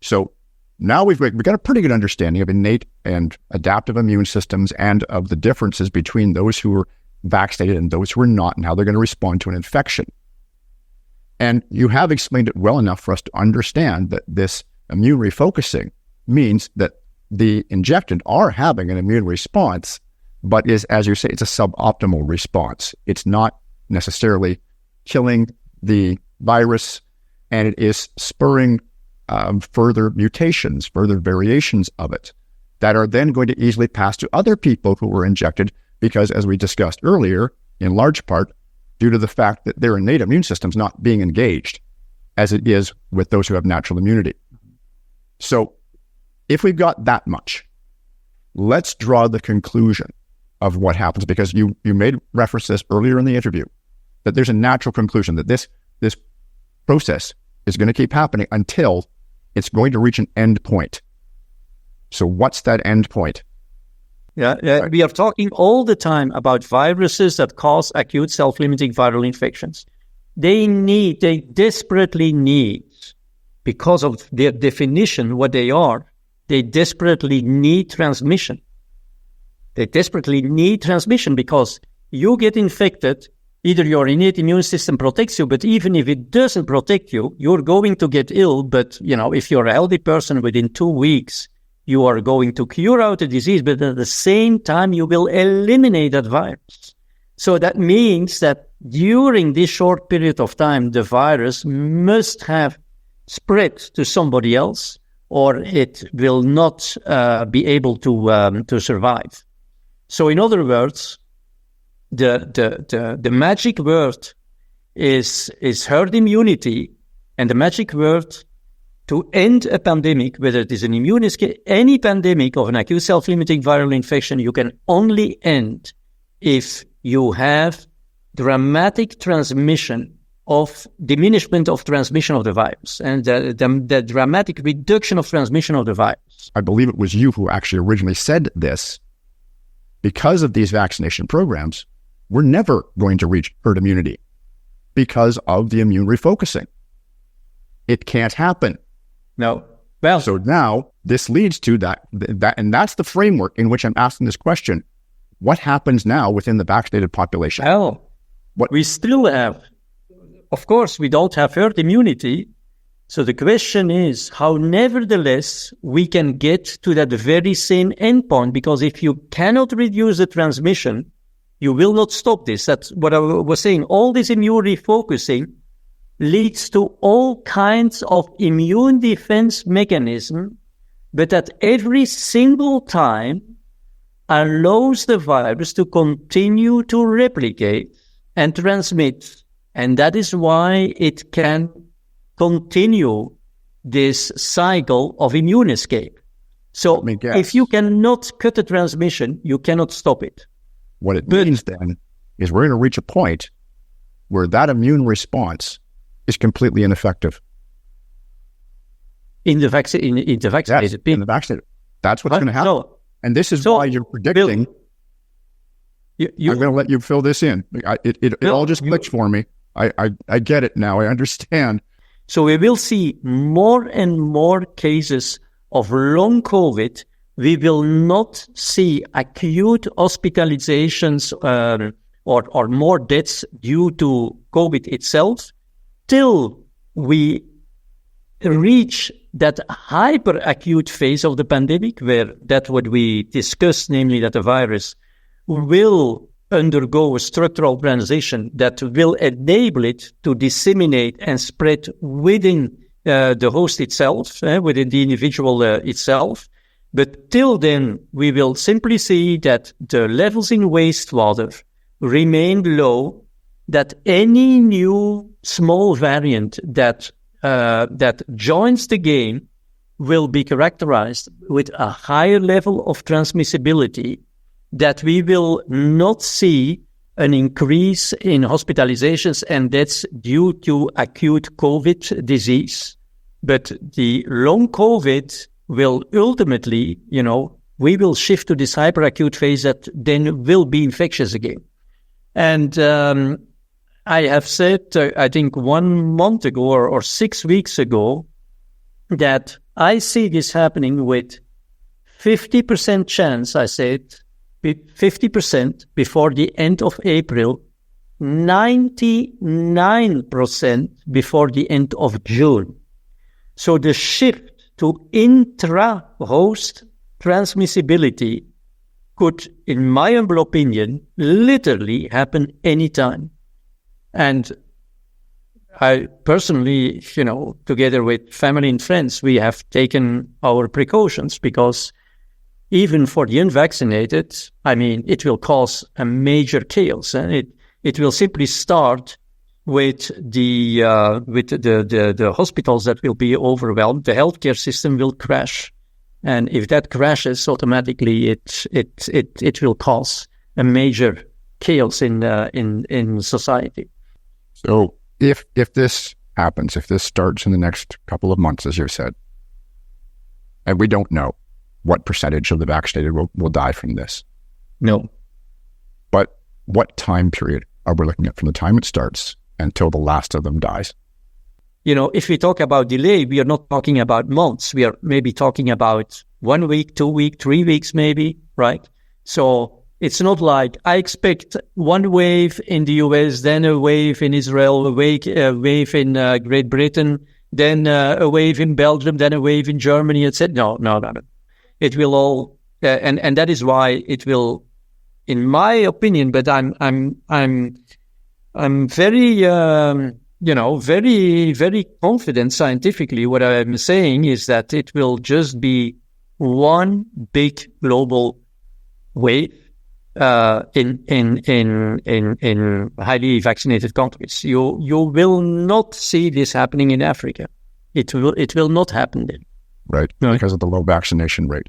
So now we've got a pretty good understanding of innate and adaptive immune systems and of the differences between those who are vaccinated and those who are not, and how they're going to respond to an infection. And you have explained it well enough for us to understand that this immune refocusing means that the injected are having an immune response, but is, as you say, it's a suboptimal response. It's not necessarily killing the virus, and it is spurring further mutations, further variations of it that are then going to easily pass to other people who were injected because, as we discussed earlier, in large part due to the fact that their innate immune system's not being engaged as it is with those who have natural immunity. So if we've got that much, let's draw the conclusion of what happens, because you made reference to this earlier in the interview, that there's a natural conclusion that this process is going to keep happening until it's going to reach an end point. So what's that end point? Yeah, we are talking all the time about viruses that cause acute self-limiting viral infections. They desperately need, because of their definition, what they are, they desperately need transmission. They desperately need transmission because you get infected, either your innate immune system protects you, but even if it doesn't protect you, you're going to get ill. But, if you're a healthy person, within 2 weeks, you are going to cure out the disease, but at the same time, you will eliminate that virus. So that means that during this short period of time, the virus must have spread to somebody else, or it will not be able to survive. So in other words, the magic word is herd immunity, and the magic word to end a pandemic, whether it is an any pandemic of an acute self-limiting viral infection, you can only end if you have dramatic diminishment of transmission of the virus, and the dramatic reduction of transmission of the virus. I believe it was you who actually originally said this. Because of these vaccination programs, we're never going to reach herd immunity because of the immune refocusing. It can't happen. No. Well, so now this leads to that, and that's the framework in which I'm asking this question. What happens now within the vaccinated population? Well, we still have, of course, we don't have herd immunity. So the question is how, nevertheless, we can get to that very same endpoint, because if you cannot reduce the transmission, you will not stop this. That's what I was saying. All this immune refocusing leads to all kinds of immune defense mechanism, but at every single time allows the virus to continue to replicate and transmit. And that is why it can continue this cycle of immune escape. So if you cannot cut the transmission, you cannot stop it. What it means then is we're going to reach a point where that immune response is completely ineffective. In the vaccinated yes, in the vaccinated. That's what's going to happen. And this is why you're predicting. Bill, I'm going to let you fill this in. It all just clicked for me. I get it now. I understand. So we will see more and more cases of long COVID. We will not see acute hospitalizations or more deaths due to COVID itself till we reach that hyper-acute phase of the pandemic, where that's what we discussed, namely that the virus will undergo a structural transition that will enable it to disseminate and spread within the host itself, within the individual itself. But till then, we will simply see that the levels in wastewater remain low, that any new small variant that joins the game will be characterized with a higher level of transmissibility, that we will not see an increase in hospitalizations and deaths due to acute COVID disease. But the long COVID will ultimately, we will shift to this hyperacute phase that then will be infectious again. And I have said, I think 1 month ago or 6 weeks ago, that I see this happening with 50% chance, I said, 50% before the end of April, 99% before the end of June. So the shift to intra-host transmissibility could, in my humble opinion, literally happen anytime. And I personally, together with family and friends, we have taken our precautions because even for the unvaccinated, it will cause a major chaos, and it will simply start with the hospitals that will be overwhelmed. The healthcare system will crash, and if that crashes, automatically it will cause a major chaos in society. So if this happens, if this starts in the next couple of months, as you said, and we don't know what percentage of the vaccinated will die from this. No. But what time period are we looking at from the time it starts until the last of them dies? If we talk about delay, we are not talking about months. We are maybe talking about 1 week, 2 weeks, 3 weeks maybe, right? So it's not like I expect one wave in the US, then a wave in Israel, a wave in Great Britain, then a wave in Belgium, then a wave in Germany, etc. No. It will all, and that is why it will, in my opinion. But I'm very, very, very confident scientifically. What I'm saying is that it will just be one big global wave in highly vaccinated countries. You will not see this happening in Africa. It will not happen there. Right, because of the low vaccination rate.